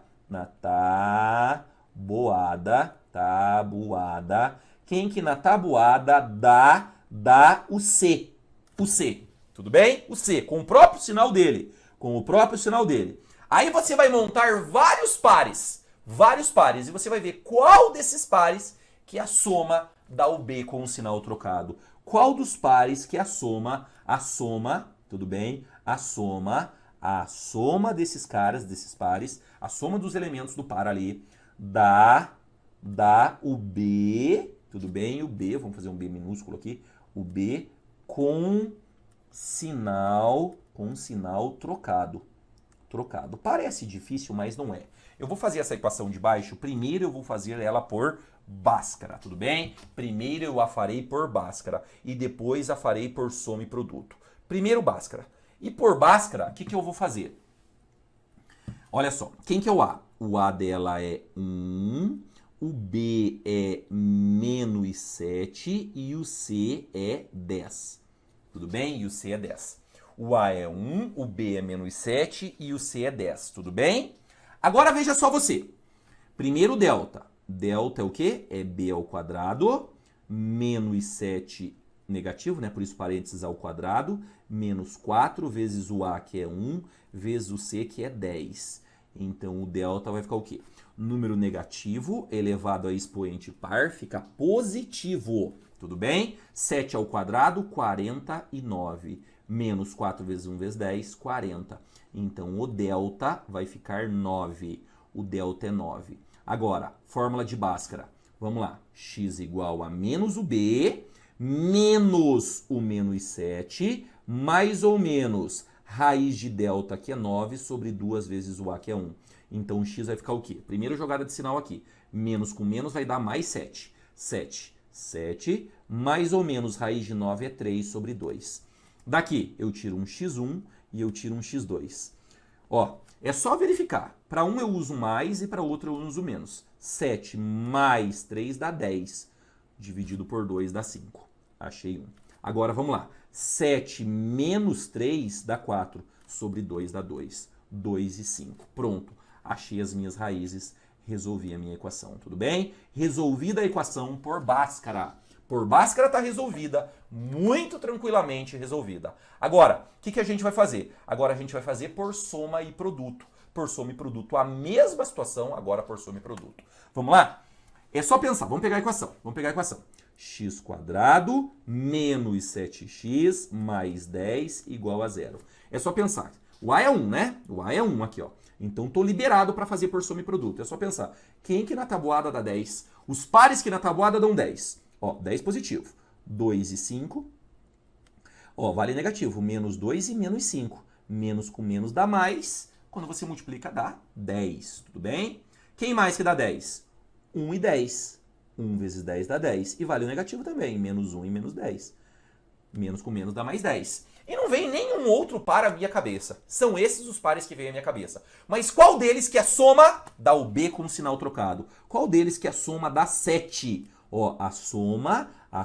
quem que na tabuada dá o C? O C, tudo bem? O C, com o próprio sinal dele. Aí você vai montar vários pares, e você vai ver qual desses pares que a soma dá o B com o sinal trocado. Qual dos pares que a soma, tudo bem? A soma desses pares, a soma dos elementos do par ali, dá o B, tudo bem? O B, vamos fazer um B minúsculo aqui, o B com sinal trocado. Parece difícil, mas não é. Eu vou fazer essa equação de baixo, primeiro eu vou fazer ela por Bhaskara, tudo bem? Primeiro eu a farei por Bhaskara e depois a farei por soma e produto. Primeiro Bhaskara. E por Bhaskara, o que eu vou fazer? Olha só, quem que é o A? O A dela é 1, o B é menos 7 e o C é 10. Tudo bem? E o C é 10. O A é 1, o B é menos 7 e o C é 10. Tudo bem? Agora veja só você. Primeiro delta. Delta é o quê? É B² menos 7 negativo, né? Por isso parênteses ao quadrado, menos 4 vezes o A, que é 1, vezes o C, que é 10. Então o delta vai ficar o quê? Número negativo elevado a expoente par fica positivo. Tudo bem? 7 ao quadrado, 49. Menos 4 vezes 1 vezes 10, 40. Então, o delta vai ficar 9. O delta é 9. Agora, fórmula de Bhaskara. Vamos lá. X igual a menos o B, menos o menos 7, mais ou menos raiz de delta, que é 9, sobre 2 vezes o A, que é 1. Então, o x vai ficar o quê? Primeira jogada de sinal aqui. Menos com menos vai dar mais 7. 7, mais ou menos raiz de 9 é 3 sobre 2. Daqui eu tiro um x1 e eu tiro um x2. Ó, é só verificar. Para um eu uso mais e para outro eu uso menos. 7 mais 3 dá 10. Dividido por 2 dá 5. Achei 1. Agora vamos lá. 7 menos 3 dá 4. Sobre 2 dá 2. 2 e 5. Pronto. Achei as minhas raízes. Resolvi a minha equação. Tudo bem? Resolvida a equação por Bhaskara. Por Bhaskara está resolvida, muito tranquilamente resolvida. Agora, o que a gente vai fazer? Agora a gente vai fazer por soma e produto. Por soma e produto, a mesma situação, agora por soma e produto. Vamos lá? É só pensar, vamos pegar a equação. X² menos 7x mais 10 igual a 0. É só pensar. O A é 1, né? O A é 1 aqui, ó. Então, estou liberado para fazer por soma e produto. É só pensar. Quem que na tabuada dá 10? Os pares que na tabuada dão 10. Ó, 10 positivo. 2 e 5. Ó, vale negativo. Menos 2 e menos 5. Menos com menos dá mais. Quando você multiplica, dá 10. Tudo bem? Quem mais que dá 10? 1 e 10. 1 vezes 10 dá 10. E vale o negativo também. Menos 1 e menos 10. Menos com menos dá mais 10. E não vem nenhum outro par à minha cabeça. São esses os pares que vêm à minha cabeça. Mas qual deles que a soma dá o B com o sinal trocado? Qual deles que a soma dá 7? Ó, a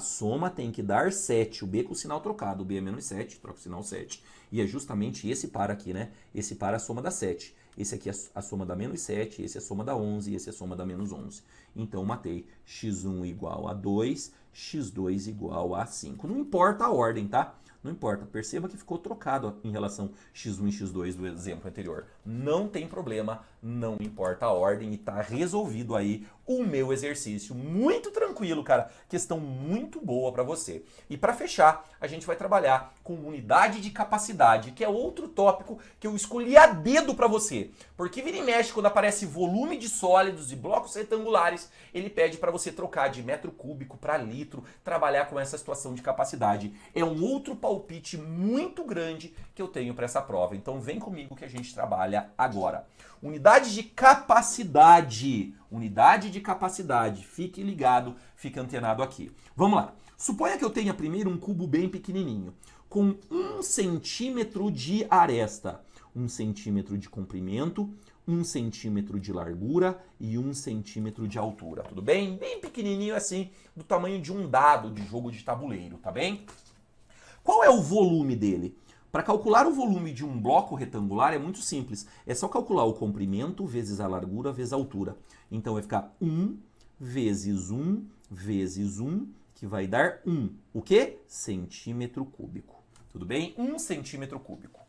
soma tem que dar 7. O B com o sinal trocado. O B é menos 7, troca o sinal 7. E é justamente esse par aqui, né? Esse par a soma dá 7. Esse aqui é a soma dá menos 7, esse é a soma dá 11 e esse é a soma dá menos 11. Então, matei x1 igual a 2, x2 igual a 5. Não importa a ordem, tá? Não importa, perceba que ficou trocado em relação x1 e x2 do exemplo anterior. Não tem problema, não importa a ordem e tá resolvido aí o meu exercício. Muito tranquilo, cara. Questão muito boa para você. E para fechar, a gente vai trabalhar com unidade de capacidade, que é outro tópico que eu escolhi a dedo para você. Porque vira e mexe, quando aparece volume de sólidos e blocos retangulares, ele pede para você trocar de metro cúbico para litro, trabalhar com essa situação de capacidade. É um outro palpite muito grande que eu tenho para essa prova. Então vem comigo que a gente trabalha agora. Unidade de capacidade. Unidade de capacidade. Fique ligado, fique antenado aqui. Vamos lá. Suponha que eu tenha primeiro um cubo bem pequenininho, com 1 centímetro de aresta, 1 centímetro de comprimento, 1 centímetro de largura e 1 centímetro de altura. Tudo bem? Bem pequenininho assim, do tamanho de um dado de jogo de tabuleiro, tá bem? Qual é o volume dele? Para calcular o volume de um bloco retangular é muito simples. É só calcular o comprimento vezes a largura vezes a altura. Então vai ficar 1 vezes 1 vezes 1, que vai dar 1. O quê? Centímetro cúbico. Tudo bem? 1 centímetro cúbico.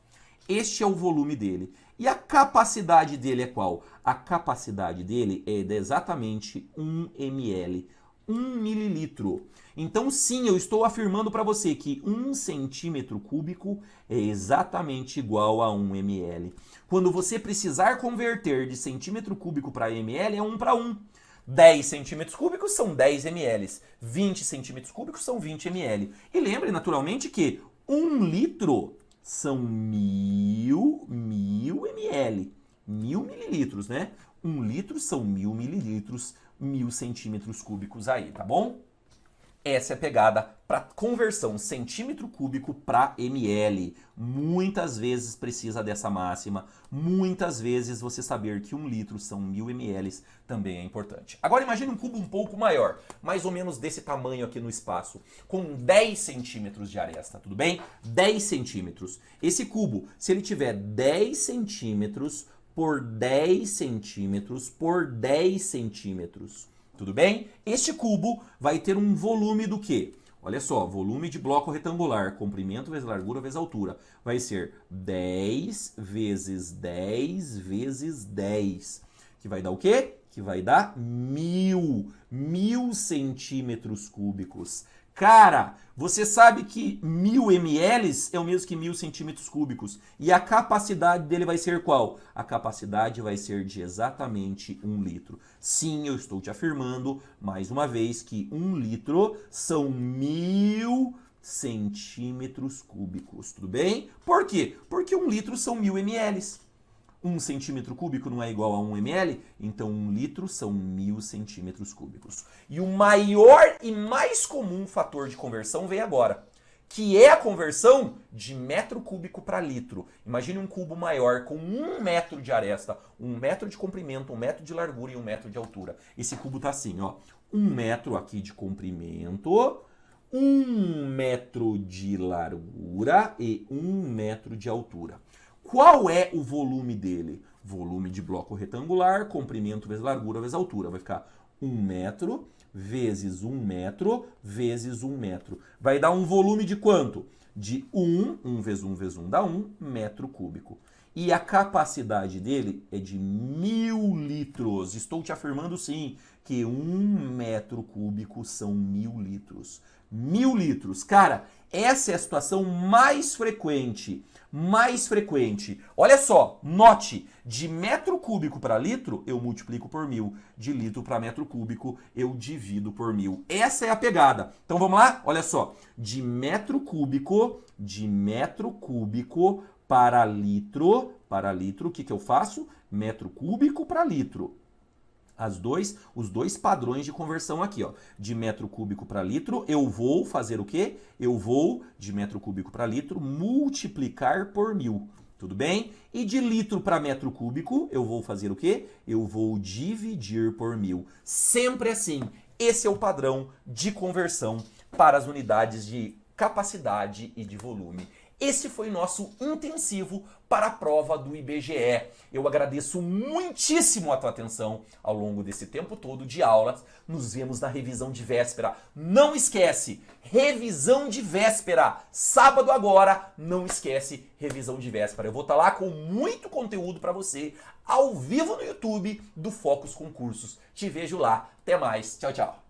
Este é o volume dele. E a capacidade dele é qual? A capacidade dele é de exatamente 1 ml. 1 mililitro. Então, sim, eu estou afirmando para você que 1 centímetro cúbico é exatamente igual a 1 ml. Quando você precisar converter de centímetro cúbico para ml, é 1 para 1. 10 centímetros cúbicos são 10 ml. 20 centímetros cúbicos são 20 ml. E lembre, naturalmente, que 1 litro são 1000 ml. 1000 mililitros, né? 1 litro são 1000 mililitros, 1000 centímetros cúbicos aí, tá bom? Essa é a pegada para conversão centímetro cúbico para ml. Muitas vezes precisa dessa máxima, muitas vezes você saber que 1 litro são 1000 ml também é importante. Agora imagine um cubo um pouco maior, mais ou menos desse tamanho aqui no espaço, com 10 centímetros de aresta, tudo bem? 10 centímetros. Esse cubo, se ele tiver 10 centímetros por 10 centímetros por 10 centímetros, tudo bem? Este cubo vai ter um volume do quê? Olha só, volume de bloco retangular, comprimento vezes largura vezes altura. Vai ser 10 vezes 10 vezes 10. Que vai dar o quê? Que vai dar 1000 centímetros cúbicos. Cara, você sabe que 1000 ml é o mesmo que 1000 centímetros cúbicos. E a capacidade dele vai ser qual? A capacidade vai ser de exatamente 1 litro. Sim, eu estou te afirmando, mais uma vez, que 1 litro são 1000 centímetros cúbicos. Tudo bem? Por quê? Porque 1 litro são 1000 ml. 1 centímetro cúbico não é igual a 1 ml, então 1 litro são 1000 centímetros cúbicos. E o maior e mais comum fator de conversão vem agora, que é a conversão de metro cúbico para litro. Imagine um cubo maior com 1 metro de aresta, 1 metro de comprimento, 1 metro de largura e 1 metro de altura. Esse cubo tá assim, ó, 1 metro aqui de comprimento, 1 metro de largura e 1 metro de altura. Qual é o volume dele? Volume de bloco retangular, comprimento vezes largura vezes altura. Vai ficar 1 metro vezes 1 metro vezes 1 metro. Vai dar um volume de quanto? De 1 vezes 1 vezes 1 dá 1 metro cúbico. E a capacidade dele é de 1000 litros. Estou te afirmando sim que 1 metro cúbico são 1000 litros. 1000 litros. Cara, essa é a situação mais frequente. Mais frequente. Olha só, note, de metro cúbico para litro, eu multiplico por 1000. De litro para metro cúbico, eu divido por 1000. Essa é a pegada. Então vamos lá? Olha só, de metro cúbico para litro, o que eu faço? Metro cúbico para litro. Os dois padrões de conversão aqui, ó. De metro cúbico para litro, eu vou fazer o quê? Eu vou, de metro cúbico para litro, multiplicar por 1000. Tudo bem? E de litro para metro cúbico, eu vou fazer o quê? Eu vou dividir por 1000. Sempre assim. Esse é o padrão de conversão para as unidades de capacidade e de volume. Esse foi nosso intensivo para a prova do IBGE. Eu agradeço muitíssimo a tua atenção ao longo desse tempo todo de aulas. Nos vemos na revisão de véspera. Não esquece, revisão de véspera. Sábado agora, não esquece, revisão de véspera. Eu vou estar lá com muito conteúdo para você, ao vivo no YouTube do Focus Concursos. Te vejo lá. Até mais. Tchau, tchau.